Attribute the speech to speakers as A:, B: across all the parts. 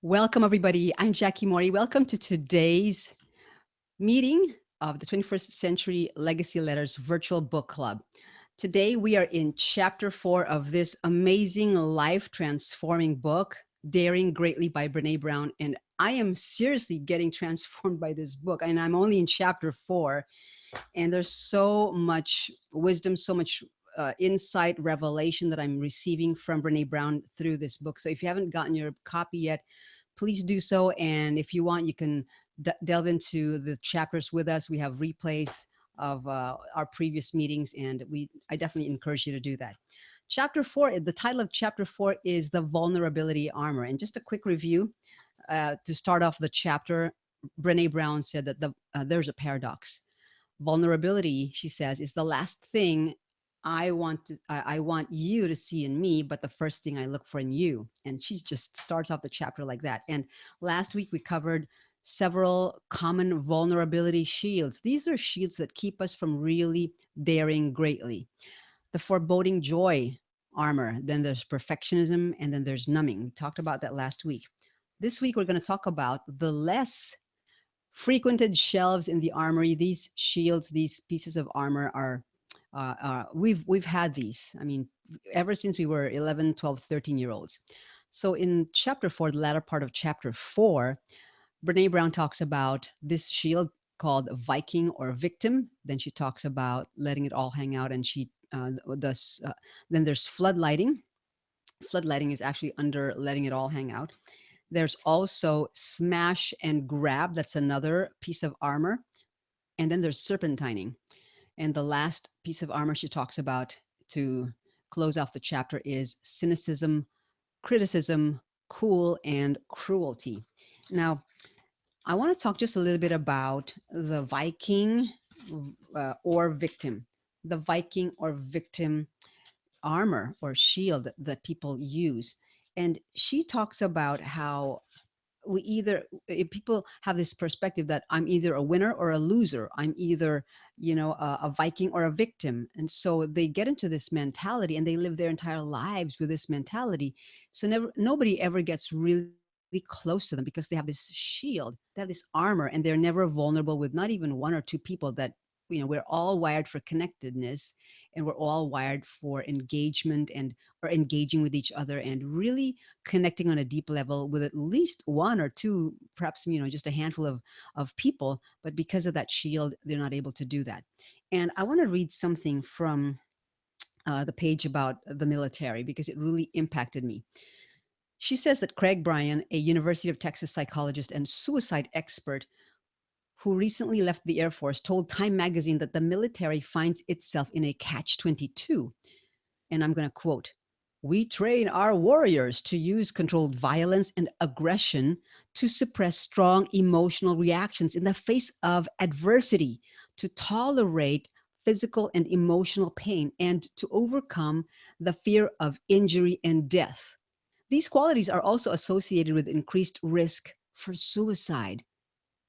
A: Welcome, everybody. I'm Jackie Morey. Welcome to today's meeting of the 21st Century Legacy Letters Virtual Book Club. Today, we are in chapter 4 of this amazing life transforming book, Daring Greatly by Brene Brown. And I am seriously getting transformed by this book. And I'm only in chapter 4. And there's so much wisdom, so much insight, revelation that I'm receiving from Brene Brown through this book. So if you haven't gotten your copy yet, please do so. And if you want, you can delve into the chapters with us. We have replays of our previous meetings, and I definitely encourage you to do that. Chapter 4, the title of chapter 4 is The Vulnerability Armor. And just a quick review to start off the chapter. Brene Brown said that there's a paradox. Vulnerability, she says, is the last thing I want you to see in me, but the first thing I look for in you. And she just starts off the chapter like that. And last week we covered several common vulnerability shields. These are shields that keep us from really daring greatly. The foreboding joy armor, then there's perfectionism, and then there's numbing. We talked about that last week. This week we're going to talk about the less frequented shelves in the armory. These shields, these pieces of armor are we've had these. I mean, ever since we were 11, 12, 13-year olds. So in chapter 4, the latter part of chapter 4, Brene Brown talks about this shield called Viking or victim. Then she talks about letting it all hang out, and she does. Then there's floodlighting. Floodlighting is actually under letting it all hang out. There's also smash and grab. That's another piece of armor. And then there's serpentining. And the last piece of armor she talks about to close off the chapter is cynicism, criticism, cool, and cruelty. Now, I want to talk just a little bit about the Viking or victim. The Viking or victim armor or shield that people use. And she talks about how if people have this perspective that I'm either a winner or a loser, I'm either a Viking or a victim, and so they get into this mentality and they live their entire lives with this mentality. So nobody ever gets really close to them because they have this shield, they have this armor, and they're never vulnerable with not even one or two people that we're all wired for connectedness, and we're all wired for engagement and or engaging with each other and really connecting on a deep level with at least one or two, perhaps just a handful of people. But because of that shield, they're not able to do that. And I want to read something from the page about the military because it really impacted me. She says that Craig Bryan, a University of Texas psychologist and suicide expert who recently left the Air Force, told Time magazine that the military finds itself in a catch-22. And I'm going to quote, "We train our warriors to use controlled violence and aggression to suppress strong emotional reactions in the face of adversity, to tolerate physical and emotional pain, and to overcome the fear of injury and death. These qualities are also associated with increased risk for suicide."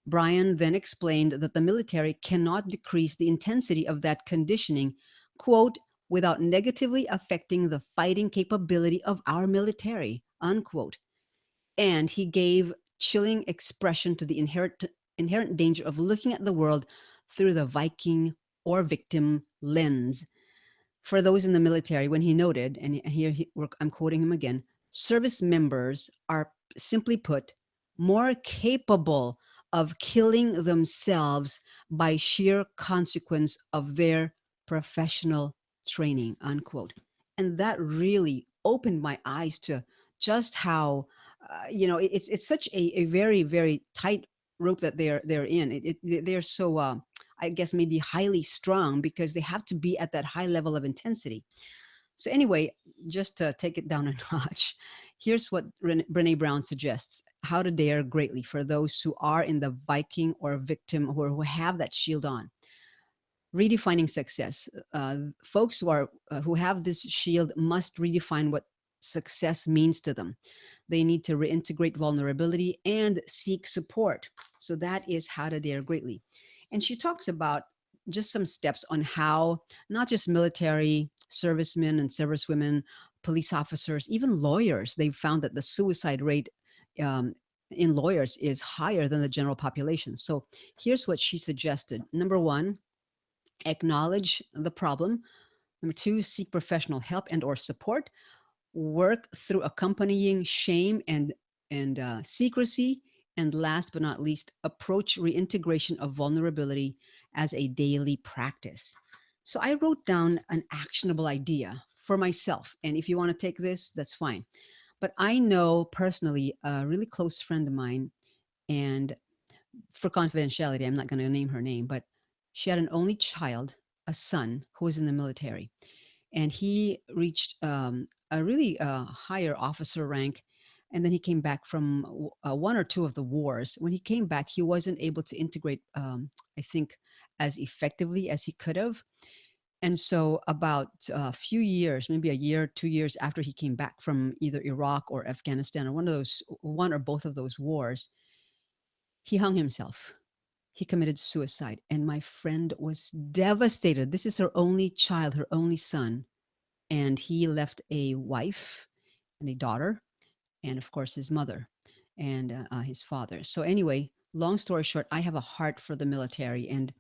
A: Bryan then explained that the military cannot decrease the intensity of that conditioning, quote, "without negatively affecting the fighting capability of our military," unquote. And he gave chilling expression to the inherent danger of looking at the world through the Viking or victim lens. For those in the military, when he noted, and here I'm quoting him again, service members are, simply put, more capable of killing themselves by sheer consequence of their professional training, unquote. And that really opened my eyes to just how, it's such a very, very tight rope that they're in. They're so, I guess, maybe highly strung because they have to be at that high level of intensity. So anyway, just to take it down a notch, here's what Brene Brown suggests: how to dare greatly for those who are in the Viking or victim or who have that shield on. Redefining success. Folks who have this shield must redefine what success means to them. They need to reintegrate vulnerability and seek support. So that is how to dare greatly. And she talks about just some steps on how not just military servicemen and servicewomen, police officers, even lawyers, they've found that the suicide rate in lawyers is higher than the general population. So here's what she suggested. Number one, acknowledge the problem. Number two, seek professional help and or support. Work through accompanying shame and secrecy. And last but not least, approach reintegration of vulnerability as a daily practice. So I wrote down an actionable idea for myself. And if you want to take this, that's fine. But I know personally a really close friend of mine, and for confidentiality, I'm not going to name her name, but she had an only child, a son, who was in the military. And he reached a really higher officer rank. And then he came back from one or two of the wars. When he came back, he wasn't able to integrate, I think, as effectively as he could have. And so, about a few years, maybe a year, 2 years after he came back from either Iraq or Afghanistan or one or both of those wars, he hung himself. He committed suicide. And my friend was devastated. This is her only child, her only son. And he left a wife and a daughter, and of course, his mother and his father. So, anyway, long story short, I have a heart for the military. And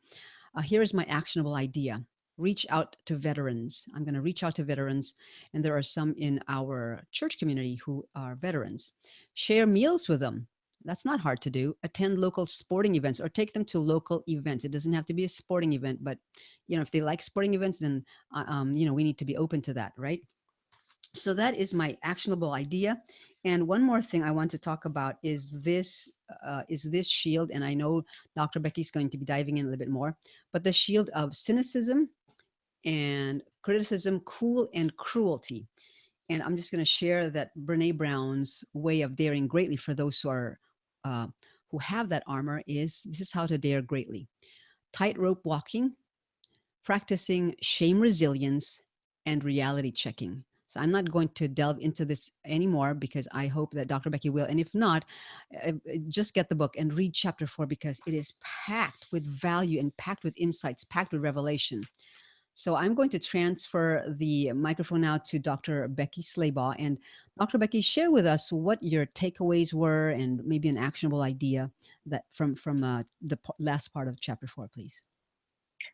A: here is my actionable idea. Reach out to veterans. I'm going to reach out to veterans, and there are some in our church community who are veterans. Share meals with them. That's not hard to do. Attend local sporting events or take them to local events. It doesn't have to be a sporting event, but if they like sporting events, then we need to be open to that, right? So that is my actionable idea. And one more thing I want to talk about is this shield. And I know Dr. Becky's going to be diving in a little bit more, but the shield of cynicism and criticism, cool and cruelty. And I'm just going to share that Brene Brown's way of daring greatly for those who have that armor is this is how to dare greatly. Tightrope walking, practicing shame resilience, and reality checking. So I'm not going to delve into this anymore because I hope that Dr. Becky will. And if not, just get the book and read chapter 4 because it is packed with value and packed with insights, packed with revelation. So I'm going to transfer the microphone now to Dr. Becky Slabaugh. And Dr. Becky, share with us what your takeaways were and maybe an actionable idea that from the last part of chapter 4, please.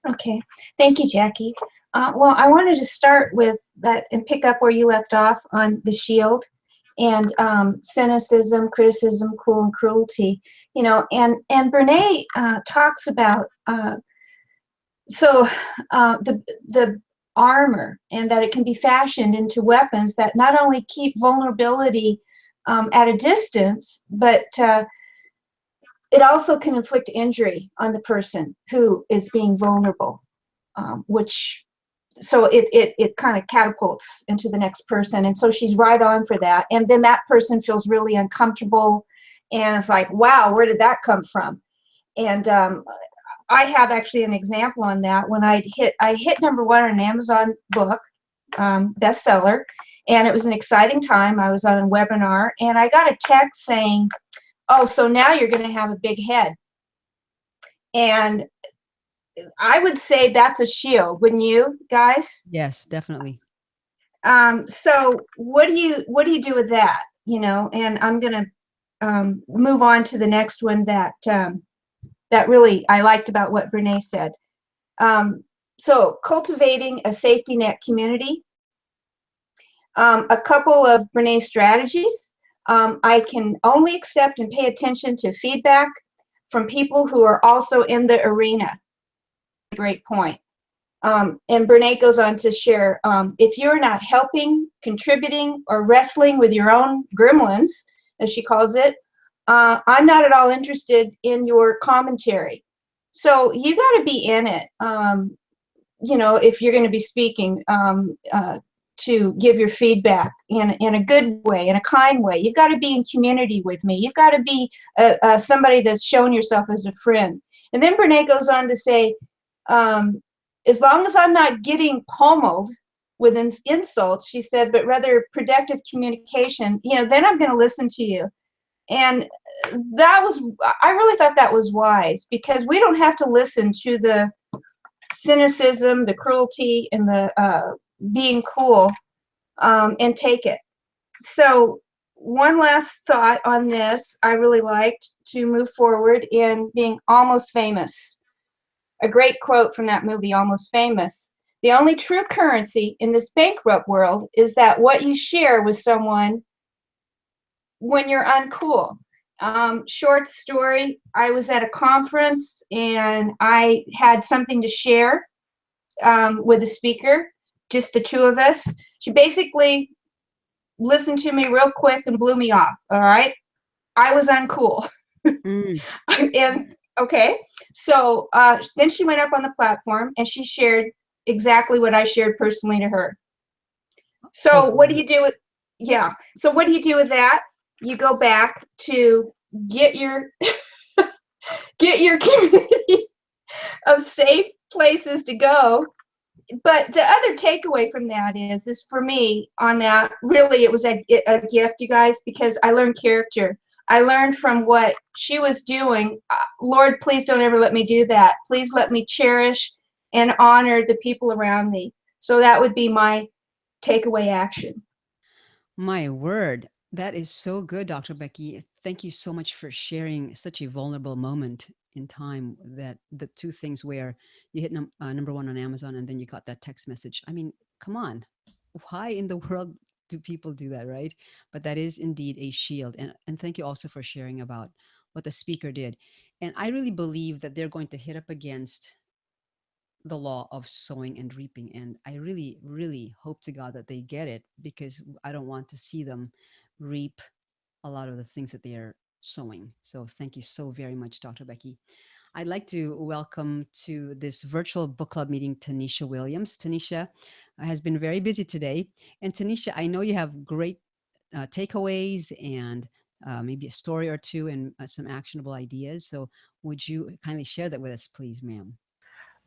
B: Okay, thank you, Jackie. Well, I wanted to start with that and pick up where you left off on the shield and cynicism, criticism, cool and cruelty. And Brene talks about the armor and that it can be fashioned into weapons that not only keep vulnerability at a distance, but it also can inflict injury on the person who is being vulnerable, so it kind of catapults into the next person. And so she's right on for that. And then that person feels really uncomfortable and it's like, wow, where did that come from? And I have actually an example on that. When I hit #1 on an Amazon book, bestseller, and it was an exciting time. I was on a webinar and I got a text saying, oh, so now you're going to have a big head. And I would say that's a shield, wouldn't you guys?
A: Yes, definitely.
B: So what do you do with that? And I'm going to move on to the next one that really I liked about what Brene said. So cultivating a safety net community. A couple of Brene's strategies. I can only accept and pay attention to feedback from people who are also in the arena. Great point. And Brene goes on to share, if you're not helping, contributing, or wrestling with your own gremlins, as she calls it, I'm not at all interested in your commentary. So you got to be in it, if you're going to be speaking, to give your feedback in a good way, in a kind way. You've got to be in community with me. You've got to be somebody that's shown yourself as a friend. And then Brene goes on to say, as long as I'm not getting pummeled with insults, she said, but rather productive communication, then I'm going to listen to you. And I really thought that was wise, because we don't have to listen to the cynicism, the cruelty, and the being cool and take it. So one last thought on this. I really liked to move forward in being almost famous. A great quote from that movie, Almost Famous. The only true currency in this bankrupt world is that what you share with someone when you're uncool. Short story, I was at a conference and I had something to share with a speaker, just the two of us. She basically listened to me real quick and blew me off. All right. I was uncool.
A: Mm.
B: And okay. So then she went up on the platform and she shared exactly what I shared personally to her.
A: Oh,
B: So what do
A: wow.
B: you do with, yeah. So what do you do with that? You go back to get your get your community of safe places to go. But the other takeaway from that is for me on that, really it was a gift, you guys, because I learned character. I learned from what she was doing. Lord, please don't ever let me do that. Please let me cherish and honor the people around me. So that would be my takeaway action.
A: My word. That is so good, Dr. Becky. Thank you so much for sharing such a vulnerable moment in time, that the two things where you hit number one on Amazon and then you got that text message. I mean, come on. Why in the world do people do that, right? But that is indeed a shield. And thank you also for sharing about what the speaker did. And I really believe that they're going to hit up against the law of sowing and reaping. And I really, really hope to God that they get it, because I don't want to see them reap a lot of the things that they are sowing. So thank you so very much, Dr. Becky. I'd like to welcome to this virtual book club meeting Tanisha Williams. Tanisha has been very busy today. And Tanisha, I know you have great takeaways and maybe a story or two and some actionable ideas. So would you kindly share that with us, please, ma'am?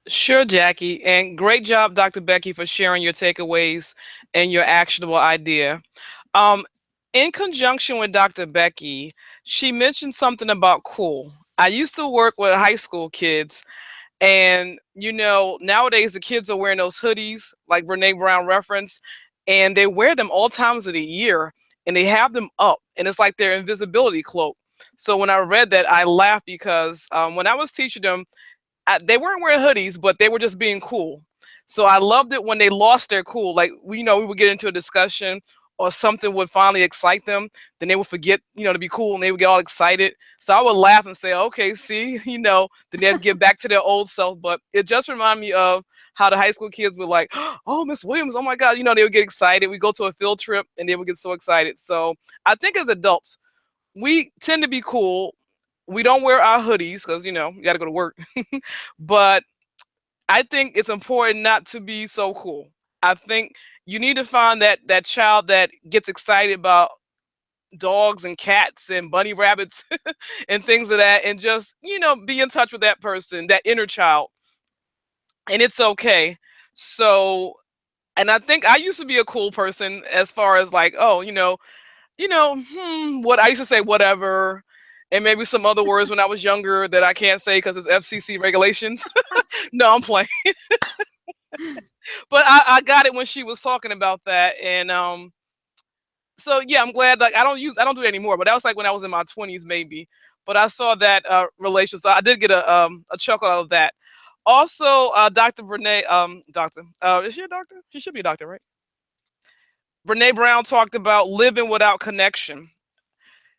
C: Sure, Jackie. And great job, Dr. Becky, for sharing your takeaways and your actionable idea. Um, in conjunction with Dr. Becky, she mentioned something about cool. I used to work with high school kids, and nowadays the kids are wearing those hoodies, like Brene Brown referenced, and they wear them all times of the year, and they have them up, and it's like their invisibility cloak. So when I read that, I laughed because when I was teaching them, they weren't wearing hoodies, but they were just being cool. So I loved it when they lost their cool. Like we would get into a discussion or something would finally excite them, then they would forget, to be cool and they would get all excited. So I would laugh and say, okay, see, then they'd get back to their old self. But it just reminded me of how the high school kids were like, oh, Miss Williams, oh my God, they would get excited. We go to a field trip and they would get so excited. So I think as adults, we tend to be cool. We don't wear our hoodies because you got to go to work. But I think it's important not to be so cool. I think you need to find that child that gets excited about dogs and cats and bunny rabbits and things of that, and just be in touch with that person, that inner child, and it's okay. So, and I think I used to be a cool person as far as like, oh, what I used to say, whatever, and maybe some other words when I was younger that I can't say because it's FCC regulations. No, I'm playing. But I got it when she was talking about that, and so yeah, I'm glad. Like I don't do it anymore, but that was like when I was in my 20s maybe. But I saw that relation, so I did get a chuckle out of that. Also, Dr. Brene, doctor, is she a doctor? She should be a doctor, right? Brene Brown talked about living without connection.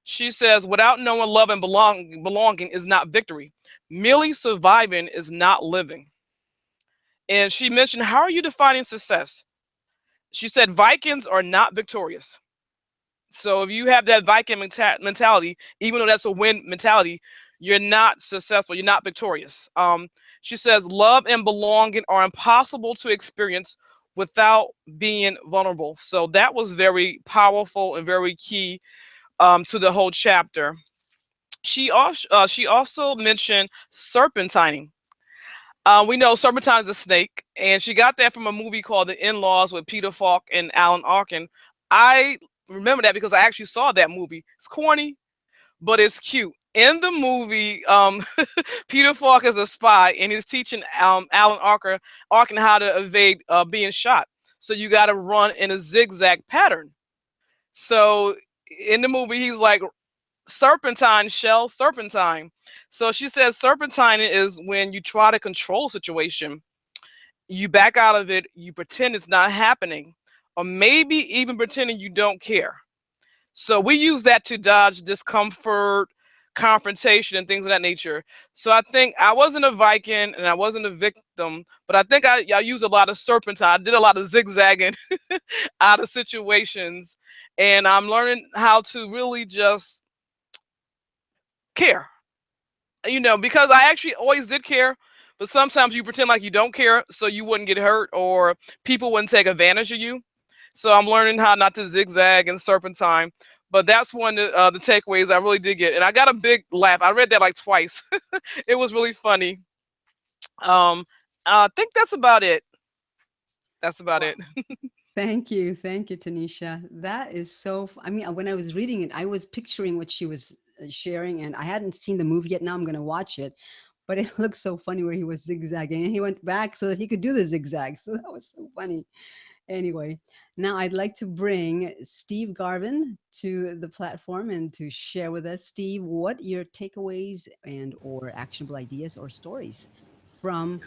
C: She says, without knowing love and belonging is not victory. Merely surviving is not living. And she mentioned, how are you defining success? She said, Vikings are not victorious. So if you have that Viking mentality, even though that's a win mentality, you're not successful. You're not victorious. She says, love and belonging are impossible to experience without being vulnerable. So that was very powerful and very key to the whole chapter. She also mentioned serpentining. We know serpentine is a snake, and she got that from a movie called The In-Laws with Peter Falk and Alan Arkin. I remember that because I actually saw that movie. It's corny, but it's cute. In the movie, Peter Falk is a spy, and he's teaching Arkin how to evade being shot. So you got to run in a zigzag pattern. So in the movie, he's like, serpentine, shell, serpentine. So she says serpentine is when you try to control a situation, you back out of it, you pretend it's not happening, or maybe even pretending you don't care. So we use that to dodge discomfort, confrontation, and things of that nature. So I think I wasn't a Viking and I wasn't a victim, but I think I used a lot of serpentine. I did a lot of zigzagging out of situations, and I'm learning how to really just care. Because I actually always did care, but sometimes you pretend like you don't care so you wouldn't get hurt or people wouldn't take advantage of you. So I'm learning how not to zigzag and serpentine. But that's one of the takeaways I really did get. And I got a big laugh. I read that like twice. It was really funny. Um, I think that's about it. That's about
A: Wow.
C: it.
A: Thank you. Thank you, Tanisha. That is so, I mean, when I was reading it, I was picturing what she was sharing, and I hadn't seen the movie yet. Now I'm going to watch it. But it looks so funny where he was zigzagging and he went back so that he could do the zigzag. So that was so funny. Anyway, now I'd like to bring Steve Garvin to the platform and to share with us, Steve, what your takeaways and or actionable ideas or stories from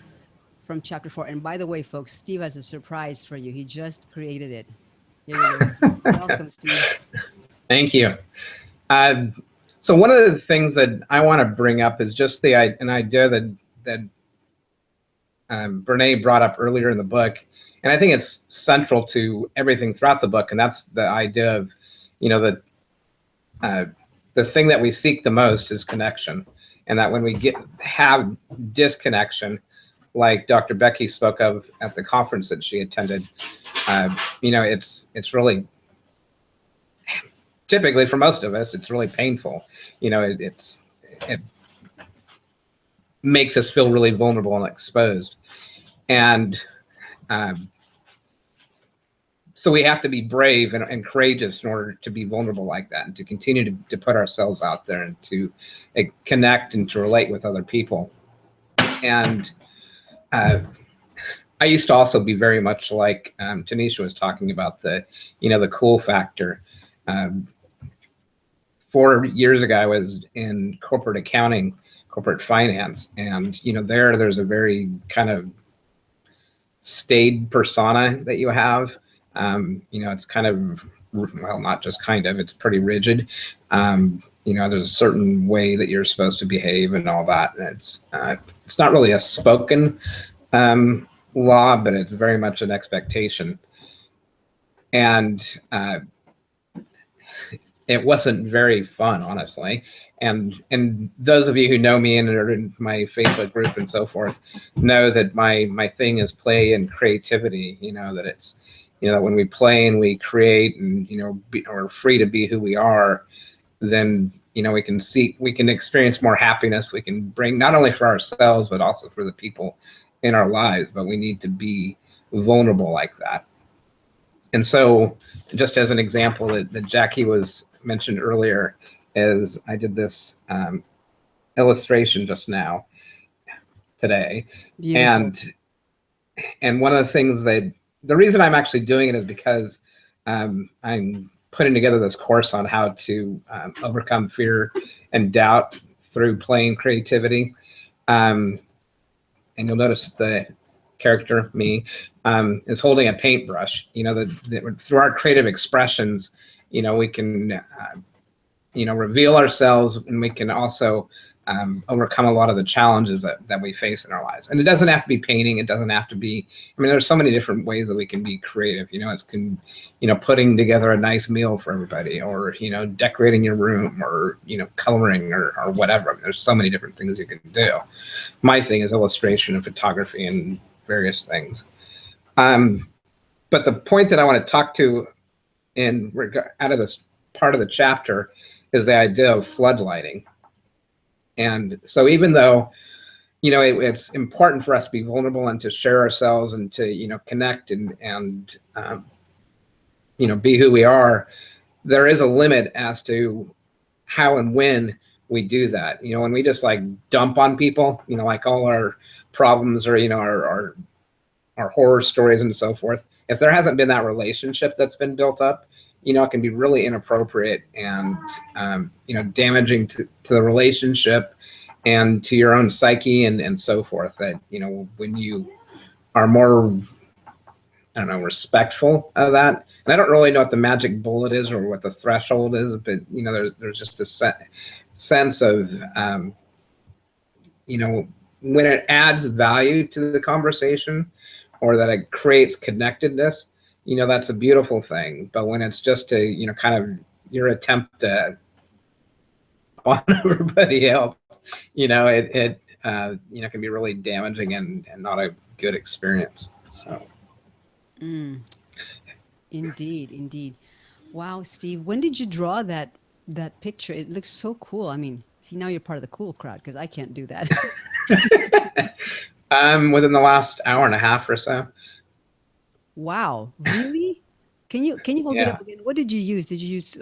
A: chapter 4. And by the way, folks, Steve has a surprise for you. He just created it. Here you go, Steve. Welcome, Steve.
D: Thank you. So one of the things that I want to bring up is just an idea that Brene brought up earlier in the book, and I think it's central to everything throughout the book, and that's the idea of, that the thing that we seek the most is connection, and that when we have disconnection, like Dr. Becky spoke of at the conference that she attended, it's really, typically for most of us, it's really painful. It makes us feel really vulnerable and exposed. And so we have to be brave and courageous in order to be vulnerable like that, and to continue to put ourselves out there and to connect and to relate with other people. And I used to also be very much like Tanisha was talking about, the cool factor. 4 years ago, I was in corporate accounting, corporate finance, and there's a very kind of staid persona that you have. It's kind of, well, not just kind of, it's pretty rigid. There's a certain way that you're supposed to behave and all that. And it's not really a spoken law, but it's very much an expectation. And it wasn't very fun, honestly. And those of you who know me and are in my Facebook group and so forth know that my thing is play and creativity. That it's, when we play and we create and are free to be who we are, then we can experience more happiness. We can bring, not only for ourselves but also for the people in our lives. But we need to be vulnerable like that. And so, just as an example that Jackie was mentioned earlier, is I did this illustration just now today.
A: Beautiful.
D: And one of the things the reason I'm actually doing it is because I'm putting together this course on how to overcome fear and doubt through playing creativity. And you'll notice the character, me, is holding a paintbrush. Through our creative expressions, we can reveal ourselves, and we can also overcome a lot of the challenges that we face in our lives. And it doesn't have to be painting. It doesn't have to be, there's so many different ways that we can be creative. It's putting together a nice meal for everybody, or, decorating your room, or, coloring or whatever. There's so many different things you can do. My thing is illustration and photography and various things. But the point that I want to talk to out of this part of the chapter is the idea of floodlighting. And so even though, it's important for us to be vulnerable and to share ourselves and to, connect and be who we are, there is a limit as to how and when we do that. When we just like dump on people, like all our problems or, our horror stories and so forth, if there hasn't been that relationship that's been built up, it can be really inappropriate and, damaging to the relationship and to your own psyche and so forth. That, when you are more, I don't know, respectful of that. And I don't really know what the magic bullet is or what the threshold is, but, there's just a sense of, when it adds value to the conversation or that it creates connectedness, that's a beautiful thing. But when it's just kind of your attempt to on everybody else, it can be really damaging and not a good experience. So.
A: Indeed, indeed. Wow, Steve, when did you draw that picture? It looks so cool. I mean, see, now you're part of the cool crowd because I can't do that.
D: Within the last hour and a half or so.
A: Wow, really? Can you hold it
D: Yeah.
A: up again? What did you use? Did you use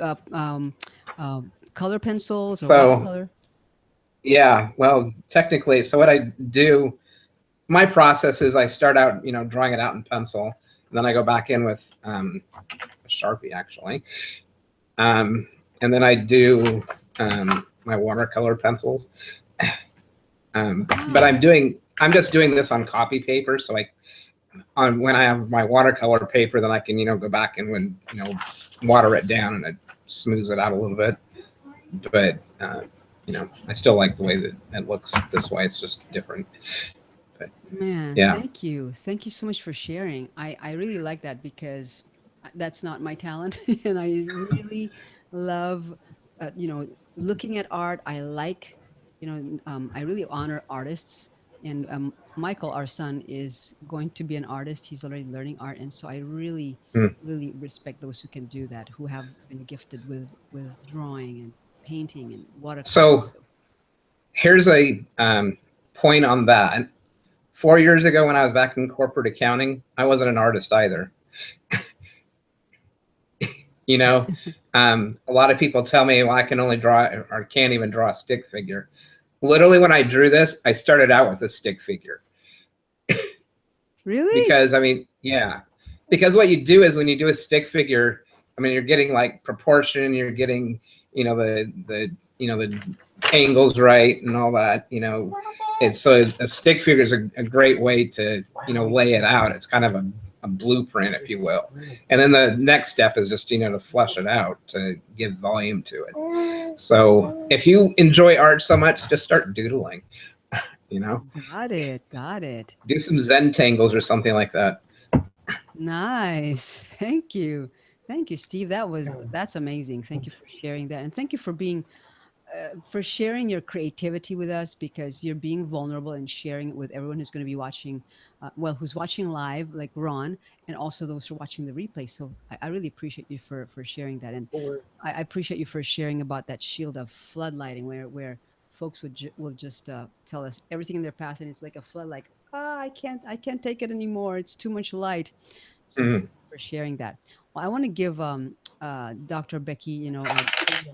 A: color pencils or
D: So,
A: watercolor?
D: yeah, well, technically, so what I do, my process is I start out, drawing it out in pencil, and then I go back in with a Sharpie, actually. And then I do my watercolor pencils. But I'm just doing this on copy paper. So when I have my watercolor paper, then I can, go back and water it down and it smooths it out a little bit. But, I still like the way that it looks this way. It's just different. But,
A: Man,
D: yeah.
A: thank you. Thank you so much for sharing. I really like that because that's not my talent. And I really love, looking at art. I like, I really honor artists. And Michael, our son, is going to be an artist. He's already learning art. And so I really,
D: Mm.
A: really respect those who can do that, who have been gifted with drawing and painting and watercolor.
D: So
A: So,
D: here's a point on that. 4 years ago, when I was back in corporate accounting, I wasn't an artist either. A lot of people tell me, well, I can only draw or can't even draw a stick figure. Literally, when I drew this, I started out with a stick figure.
A: really?
D: Because, yeah. Because what you do is when you do a stick figure, you're getting like proportion, you're getting, the angles right and all that, It's so a stick figure is a great way to, lay it out. It's kind of a blueprint, if you will. And then the next step is just, to flesh it out, to give volume to it. So if you enjoy art so much, just start doodling,
A: Got it. Got it.
D: do some Zen tangles or something like that.
A: Nice. Thank you. Thank you, Steve. That's amazing. Thank you for sharing that. And thank you for sharing your creativity with us because you're being vulnerable and sharing it with everyone who's going to be watching, who's watching live, like Ron, and also those who are watching the replay. So I really appreciate you for sharing that, and I appreciate you for sharing about that shield of floodlighting, where folks will just tell us everything in their past, and it's like a flood, like I can't take it anymore. It's too much light. So thank
D: Mhm.
A: you for sharing that. Well, I want to give Dr. Becky, an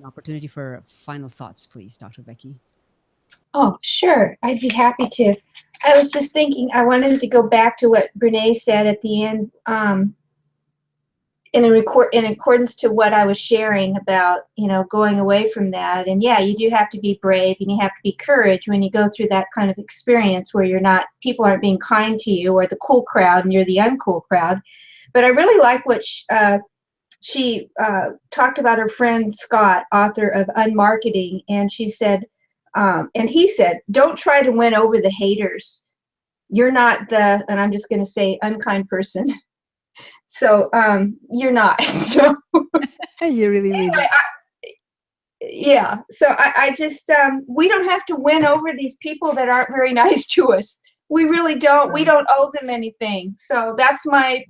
A: opportunity for final thoughts, please, Dr. Becky.
B: Oh, sure. I'd be happy to. I was just thinking, I wanted to go back to what Brene said at the end, in accordance to what I was sharing about, going away from that. And yeah, you do have to be brave and you have to be courage when you go through that kind of experience where people aren't being kind to you, or the cool crowd and you're the uncool crowd. But I really like what she talked about her friend Scott, author of Unmarketing, and she said, and he said, don't try to win over the haters. You're not and I'm just going to say unkind person. So you're not. So
A: You really made
B: anyway,
A: it.
B: yeah. So I just we don't have to win over these people that aren't very nice to us. We really don't. We don't owe them anything. So that's my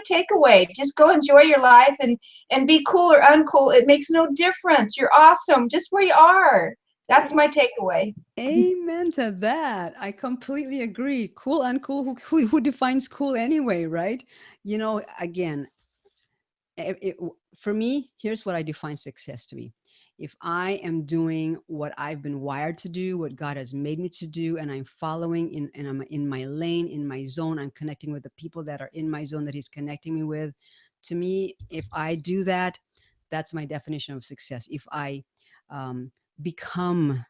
B: takeaway. Just go enjoy your life and be cool or uncool. It makes no difference. You're awesome just where you are. That's my takeaway.
A: Amen to that. I completely agree. Cool, uncool. Who defines cool anyway, right? Again, for me, here's what I define success to be. If I am doing what I've been wired to do, what God has made me to do, and I'm following and I'm in my lane, in my zone, I'm connecting with the people that are in my zone that He's connecting me with. To me, if I do that, that's my definition of success. If I become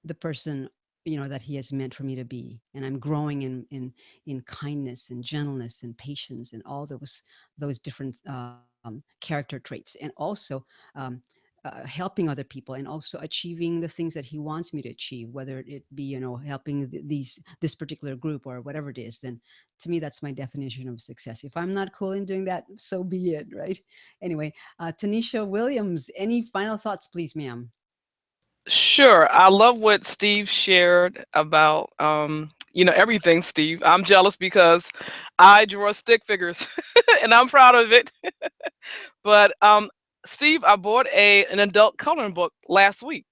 A: the person, that he has meant for me to be, and I'm growing in kindness and gentleness and patience and all those different character traits, and also um, helping other people, and also achieving the things that he wants me to achieve, whether it be helping this particular group or whatever it is. Then to me, that's my definition of success. If I'm not cool in doing that, so be it, right? Anyway, Tanisha Williams, any final thoughts, please, ma'am?
C: Sure. I love what Steve shared about everything, Steve. I'm jealous because I draw stick figures and I'm proud of it. But Steve, I bought an adult coloring book last week.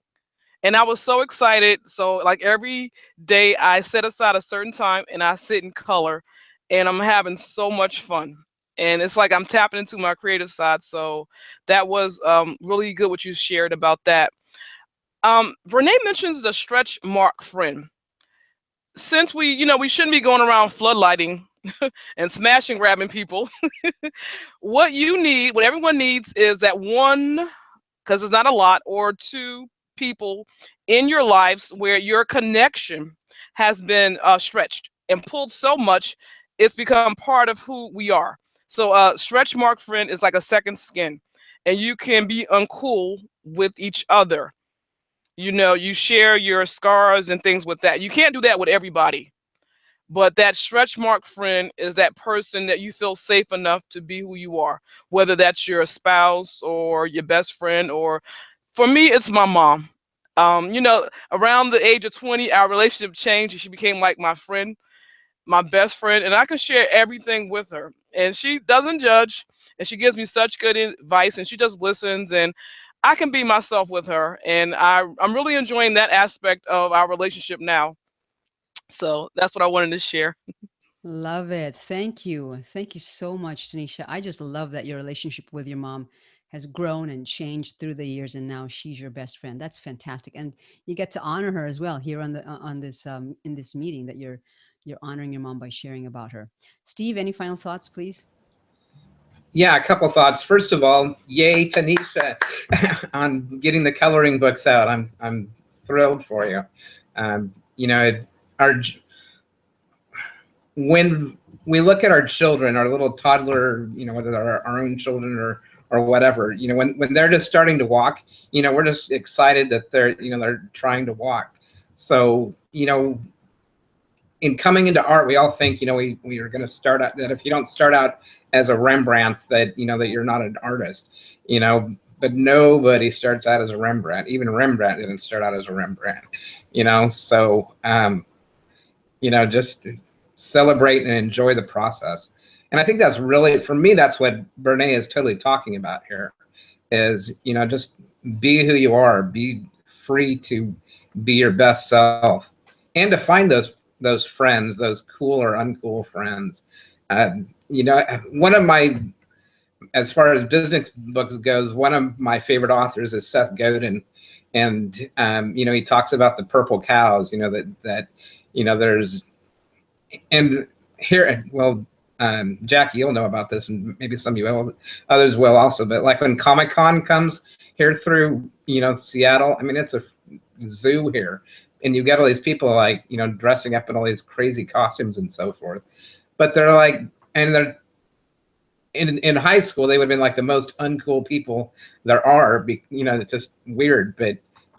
C: And I was so excited. So like every day I set aside a certain time and I sit in color, and I'm having so much fun. And it's like I'm tapping into my creative side. So that was really good what you shared about that. Brene mentions the stretch mark friend. Since we shouldn't be going around floodlighting and smashing grabbing people, what everyone needs is that one, because it's not a lot, or two people in your lives where your connection has been stretched and pulled so much it's become part of who we are. So stretch mark friend is like a second skin, and you can be uncool with each other. You share your scars and things with that. You can't do that with everybody, but that stretch mark friend is that person that you feel safe enough to be who you are, whether that's your spouse or your best friend, or for me, it's my mom. Around the age of 20, our relationship changed and she became like my friend, my best friend, and I can share everything with her. And she doesn't judge, and she gives me such good advice, and she just listens, and I can be myself with her. And I'm really enjoying that aspect of our relationship now. So that's what I wanted to share.
A: Love it. Thank you. Thank you so much, Tanisha. I just love that your relationship with your mom has grown and changed through the years, and now she's your best friend. That's fantastic, and you get to honor her as well here on this in this meeting, that you're honoring your mom by sharing about her. Steve, any final thoughts, please?
D: Yeah, a couple thoughts. First of all, yay, Tanisha, on getting the coloring books out. I'm thrilled for you. Our when we look at our children, our little toddler, whether they're our own children or whatever, when they're just starting to walk, we're just excited that they're trying to walk. So, in coming into art, we all think, we are going to start out, that if you don't start out as a Rembrandt, that, that you're not an artist, but nobody starts out as a Rembrandt. Even Rembrandt didn't start out as a Rembrandt, so, just celebrate and enjoy the process. And I think that's really, for me, that's what Brene is totally talking about here is, just be who you are, be free to be your best self, and to find those friends, those cool or uncool friends. One of my, as far as business books goes, one of my favorite authors is Seth Godin. And, he talks about the purple cows, that there's, and here, well, Jackie, you'll know about this, and maybe some of you others will also. But like when Comic-Con comes here through, Seattle, I mean, it's a zoo here, and you get all these people like, dressing up in all these crazy costumes and so forth. But they're like, and they're in high school, they would have been like the most uncool people there are. It's just weird. But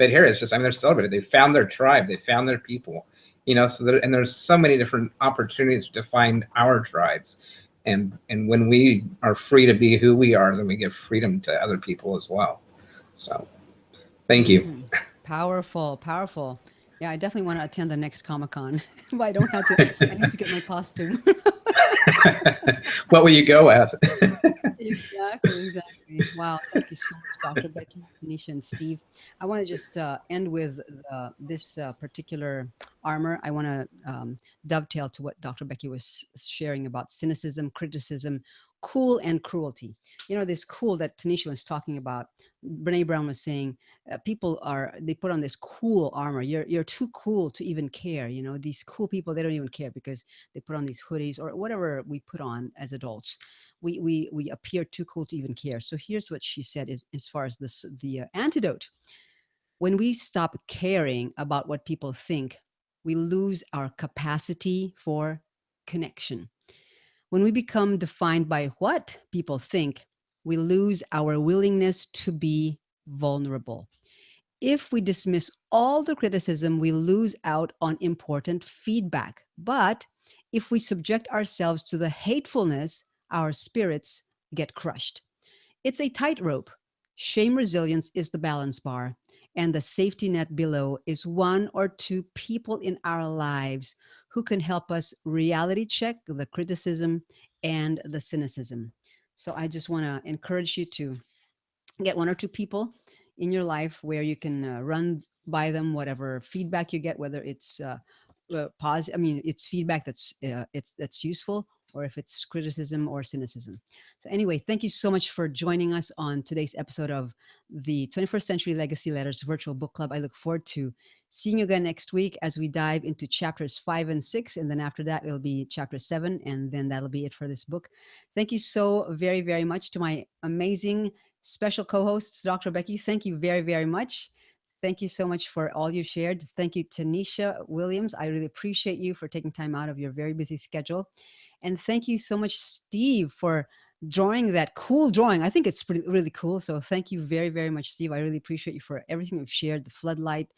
D: here it's just, I mean, they're celebrated. They found their tribe. They found their people. And there's so many different opportunities to find our tribes, and when we are free to be who we are, then we give freedom to other people as well. So, thank you.
A: Powerful, powerful. Yeah, I definitely want to attend the next Comic-Con, but I don't have to. I need to get my costume.
D: What will you go as?
A: Exactly. Wow. Thank you so much, Dr. Becky, Tanisha, and Steve. I want to just end with this particular armor. I want to dovetail to what Dr. Becky was sharing about cynicism, criticism. cool and cruelty. This cool that Tanisha was talking about, Brene Brown was saying, they put on this cool armor. You're too cool to even care. These cool people, they don't even care because they put on these hoodies or whatever we put on as adults. We appear too cool to even care. So here's what she said is, as far as the antidote. When we stop caring about what people think, we lose our capacity for connection. When we become defined by what people think, we lose our willingness to be vulnerable. If we dismiss all the criticism, we lose out on important feedback. But if we subject ourselves to the hatefulness, our spirits get crushed. It's a tightrope. Shame resilience is the balance bar, and the safety net below is one or two people in our lives who can help us reality check the criticism and the cynicism. So I just want to encourage you to get one or two people in your life where you can run by them whatever feedback you get, whether it's positive. I mean, it's feedback that's useful, or if it's criticism or cynicism. So anyway, thank you so much for joining us on today's episode of the 21st Century Legacy Letters Virtual Book Club. I look forward to seeing you again next week as we dive into chapters 5 and 6. And then after that, it'll be chapter 7. And then that'll be it for this book. Thank you so very, very much to my amazing special co-hosts, Dr. Becky. Thank you very, very much. Thank you so much for all you shared. Thank you, Tanisha Williams. I really appreciate you for taking time out of your very busy schedule. And thank you so much, Steve, for drawing that cool drawing. I think it's really cool. So thank you very, very much, Steve. I really appreciate you for everything you've shared, the floodlight,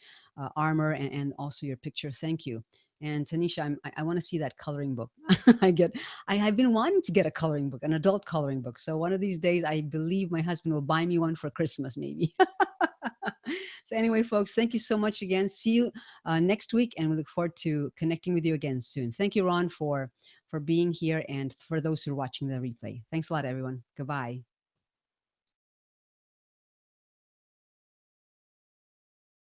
A: armor, and also your picture. Thank you. And Tanisha, I want to see that coloring book. I've been wanting to get a coloring book, an adult coloring book. So one of these days, I believe my husband will buy me one for Christmas, maybe. So anyway, folks, thank you so much again. See you next week, and we look forward to connecting with you again soon. Thank you, Ron, for being here, and for those who are watching the replay. Thanks a lot, everyone. Goodbye.